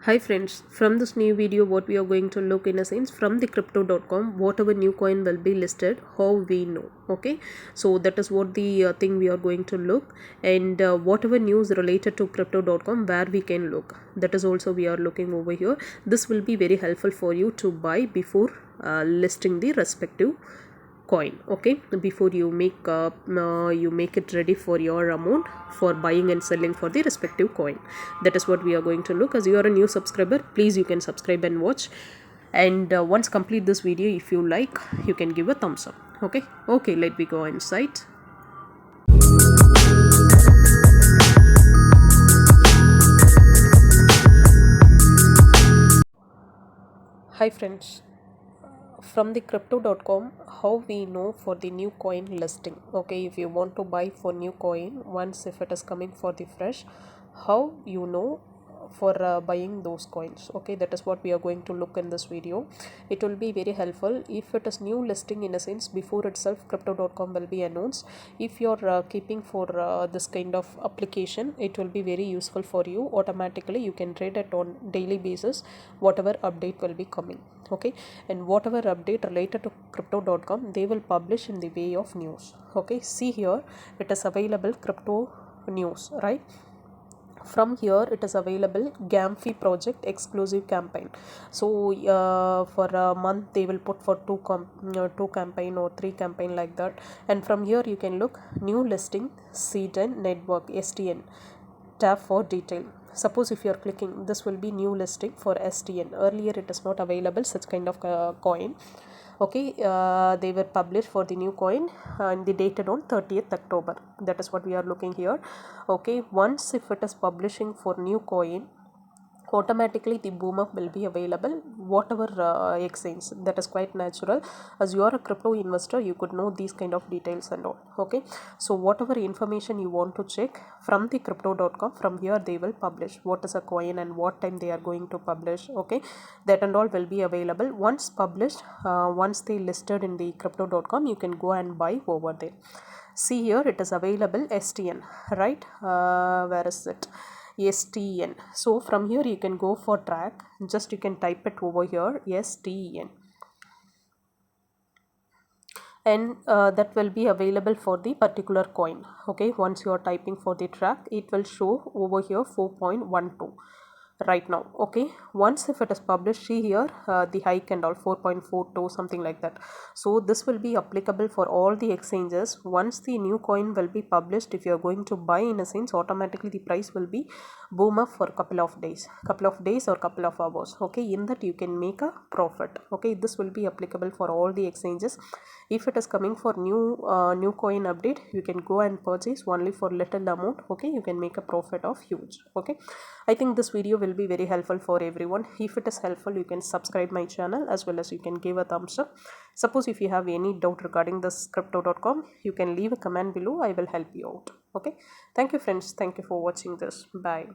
Hi friends, from this new video what we are going to look in a sense from the crypto.com whatever new coin will be listed, how we know. Okay, so that is what the thing we are going to look, and whatever news related to crypto.com where we can look, that is also we are looking over here. This will be very helpful for you to buy before listing the respective coin. Okay, before you make it ready for your amount for buying and selling for the respective coin. That is what we are going to look. As you are a new subscriber, please you can subscribe and watch, and once complete this video, if you like, you can give a thumbs up. Okay, let me go inside. Hi friends, from the crypto.com, how we know for the new coin listing. Okay, if you want to buy for new coin, once if it is coming for the fresh, how you know for buying those coins. Okay, that is what we are going to look in this video. It will be very helpful if it is new listing, in a sense before itself crypto.com will be announced. If you're keeping for this kind of application, it will be very useful for you. Automatically you can trade it on daily basis, whatever update will be coming. Okay, and whatever update related to crypto.com, they will publish in the way of news. Okay, see here, it is available crypto news, right? From here it is available Gamfi project exclusive campaign. So for a month they will put for two campaign or three campaign like that. And from here you can look new listing C10 network STN, tab for detail. Suppose if you are clicking, this will be new listing for STN. Earlier it is not available such kind of coin. Okay, they were published for the new coin and they dated on 30th October. That is what we are looking here. Okay, once if it is publishing for new coin, automatically the boom up will be available whatever exchange. That is quite natural. As you are a crypto investor, you could know these kind of details and all. Okay, so whatever information you want to check from the crypto.com, from here they will publish what is a coin and what time they are going to publish. Okay, that and all will be available once published. Once they listed in the crypto.com, you can go and buy over there. See here, it is available STN, right? Where is it? STN. So from here you can go for track. Just you can type it over here, STN, and that will be available for the particular coin. Okay, once you are typing for the track, it will show over here 4.12 right now. Okay, once if it is published, see here the hike and all 4.42 something like that. So this will be applicable for all the exchanges. Once the new coin will be published, if you are going to buy, in a sense, automatically the price will be boom up for couple of days or couple of hours. Okay, in that you can make a profit. Okay, this will be applicable for all the exchanges. If it is coming for new coin update, you can go and purchase only for little amount. Okay, you can make a profit of huge. Okay, I think this video will be very helpful for everyone. If it is helpful, you can subscribe my channel, as well as you can give a thumbs up. Suppose if you have any doubt regarding this crypto.com, you can leave a comment below. I will help you out. Okay, thank you friends, thank you for watching this. Bye.